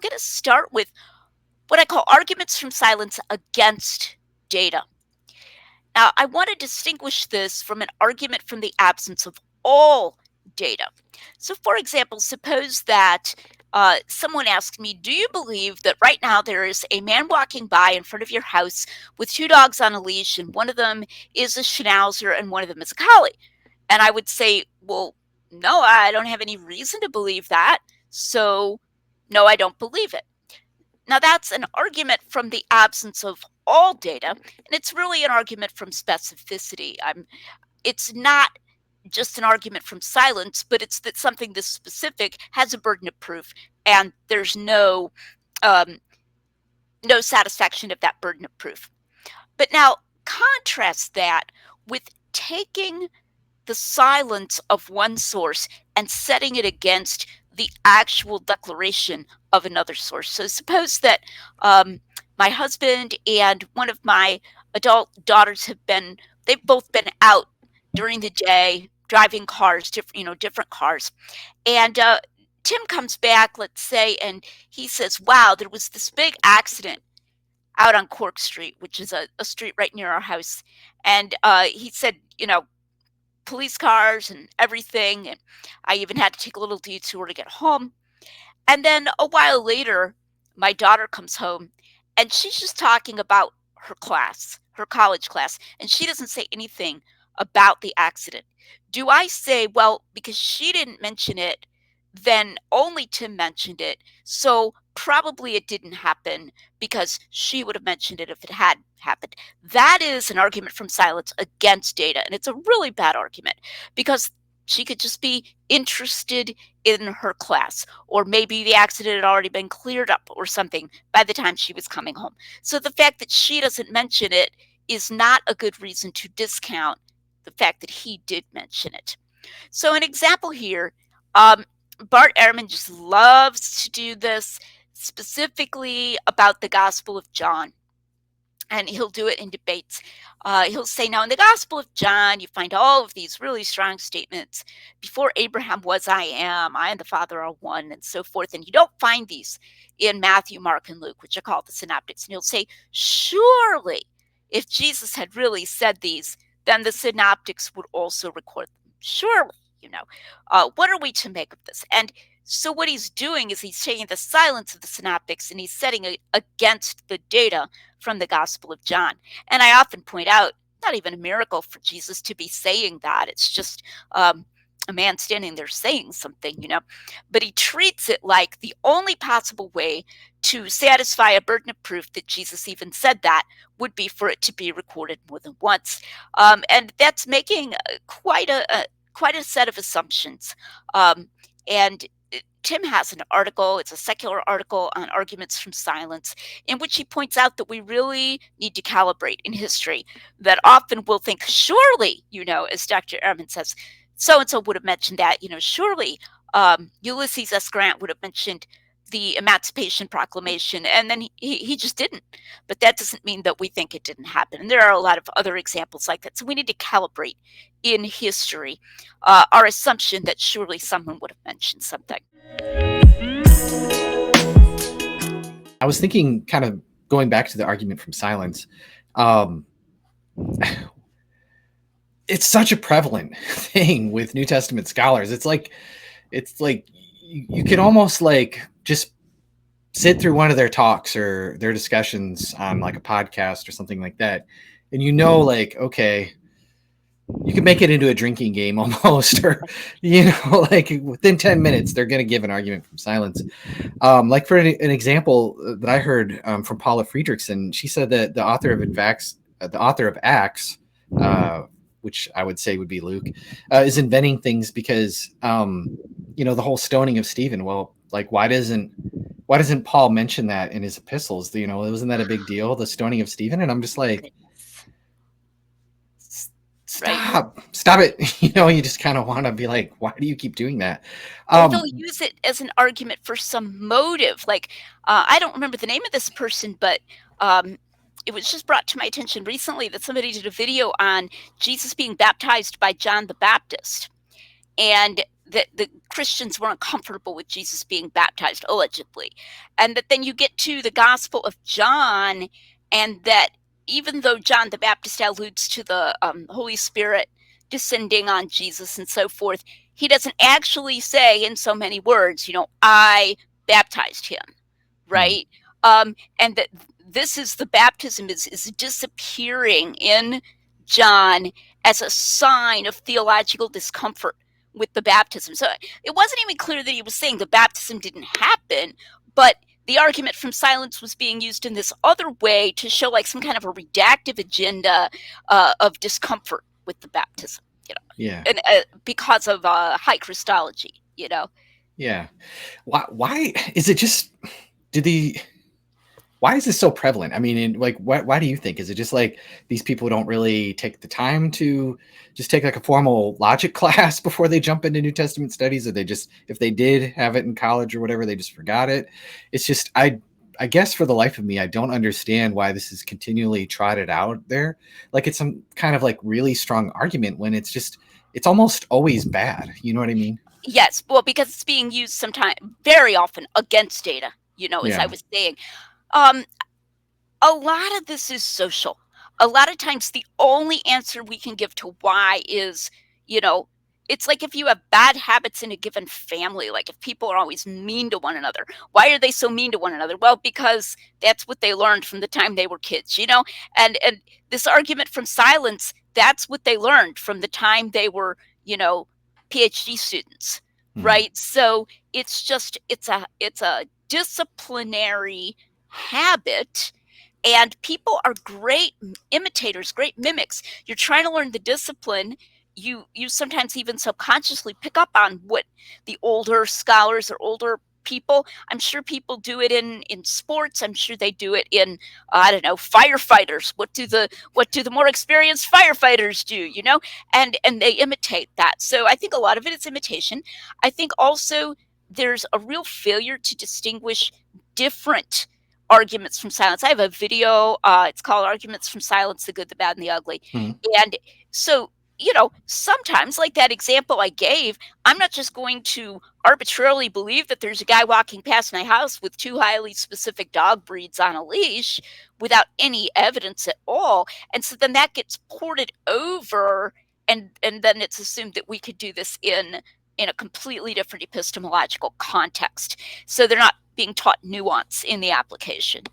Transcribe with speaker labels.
Speaker 1: going to start with what I call arguments from silence against data. Now, I want to distinguish this from an argument from the absence of all data. So, for example, suppose that someone asked me, do you believe that right now there is a man walking by in front of your house with two dogs on a leash, and one of them is a Schnauzer and one of them is a Collie? And I would say, well, no, I don't have any reason to believe that. So, no, I don't believe it. Now, that's an argument from the absence of all data, and it's really an argument from specificity. It's not just an argument from silence, but it's that something this specific has a burden of proof, and there's um, no satisfaction of that burden of proof. But now contrast that with taking the silence of one source and setting it against the actual declaration of another source. So suppose that my husband and one of my adult daughters they've both been out during the day driving cars, different cars. And Tim comes back, let's say, and he says, wow, there was this big accident out on Cork Street, which is a street right near our house. And he said, police cars and everything. And I even had to take a little detour to get home. And then a while later, my daughter comes home and she's just talking about her class, her college class, and she doesn't say anything about the accident. Do I say, well, because she didn't mention it, then only Tim mentioned it, so probably it didn't happen because she would have mentioned it if it had happened? That is an argument from silence against data, and it's a really bad argument because she could just be interested in her class, or maybe the accident had already been cleared up or something by the time she was coming home. So the fact that she doesn't mention it is not a good reason to discount the fact that he did mention it. So an example here, Bart Ehrman just loves to do this, specifically about the Gospel of John. And he'll do it in debates. He'll say, now in the Gospel of John, you find all of these really strong statements. Before Abraham was, I am, I and the Father are one, and so forth. And you don't find these in Matthew, Mark, and Luke, which are called the synoptics. And he'll say, surely, if Jesus had really said these, then the synoptics would also record them. Surely, what are we to make of this? And so what he's doing is he's taking the silence of the synoptics and he's setting it against the data from the Gospel of John. And I often point out, not even a miracle for Jesus to be saying that. It's just a man standing there saying something, But he treats it like the only possible way to satisfy a burden of proof that Jesus even said that would be for it to be recorded more than once. And that's making quite a set of assumptions. And Tim has an article, it's a secular article on arguments from silence, in which he points out that we really need to calibrate in history, that often we'll think, surely, as Dr. Ehrman says, so-and-so would have mentioned that, surely Ulysses S. Grant would have mentioned the Emancipation Proclamation, and then he just didn't. But that doesn't mean that we think it didn't happen. And there are a lot of other examples like that. So we need to calibrate in history our assumption that surely someone would have mentioned something.
Speaker 2: I was thinking, kind of going back to the argument from silence, it's such a prevalent thing with New Testament scholars. It's like you can almost just sit through one of their talks or their discussions on like a podcast or something like that, and okay, you can make it into a drinking game almost, or within 10 minutes they're going to give an argument from silence. Like for an example that I heard from Paula Friedrichsen, she said that the author of Acts, which I would say would be Luke, is inventing things because the whole stoning of Stephen. Well, why doesn't Paul mention that in his epistles? Wasn't that a big deal, the stoning of Stephen? And I'm just like, stop it. You just kind of want to be like, why do you keep doing that?
Speaker 1: Or they'll use it as an argument for some motive. I don't remember the name of this person, but it was just brought to my attention recently that somebody did a video on Jesus being baptized by John the Baptist. and that the Christians weren't comfortable with Jesus being baptized, allegedly. And that then you get to the Gospel of John, and that even though John the Baptist alludes to the Holy Spirit descending on Jesus and so forth, he doesn't actually say in so many words, I baptized him,
Speaker 2: Mm.
Speaker 1: right? And that this is the baptism is disappearing in John as a sign of theological discomfort with the baptism. So it wasn't even clear that he was saying the baptism didn't happen, but the argument from silence was being used in this other way to show like some kind of a redactive agenda of discomfort with the baptism,
Speaker 2: Yeah.
Speaker 1: and because of high Christology,
Speaker 2: Yeah. Why is it just do the why is this so prevalent? I mean, like, why do you think? Is it just like these people don't really take the time to just take like a formal logic class before they jump into New Testament studies, or they just, if they did have it in college or whatever, they just forgot it? It's just, I guess for the life of me, I don't understand why this is continually trotted out there. Like it's some kind of like really strong argument when it's just, it's almost always bad. You know what I mean?
Speaker 1: Yes, well, because it's being used sometimes very often against data, as I
Speaker 2: Yeah.
Speaker 1: was saying. Um, a lot of this is social. A lot of times the only answer we can give to why is, you know, it's like if you have bad habits in a given family, like if people are always mean to one another, why are they so mean to one another? Well, because that's what they learned from the time they were kids. And this argument from silence, that's what they learned from the time they were, PhD students,
Speaker 2: Mhm.
Speaker 1: right? So it's a disciplinary habit, and people are great imitators, great mimics. You're trying to learn the discipline. You sometimes even subconsciously pick up on what the older scholars or older people. I'm sure people do it in sports. I'm sure they do it in I don't know, firefighters. What do the more experienced firefighters do? And they imitate that. So I think a lot of it is imitation. I think also there's a real failure to distinguish different arguments from silence. I have a video. It's called "Arguments from Silence: The Good, the Bad, and the Ugly."
Speaker 2: Mhm.
Speaker 1: And so, sometimes, like that example I gave, I'm not just going to arbitrarily believe that there's a guy walking past my house with two highly specific dog breeds on a leash without any evidence at all. And so then that gets ported over, and then it's assumed that we could do this in a completely different epistemological context. So they're not being taught nuance in the application.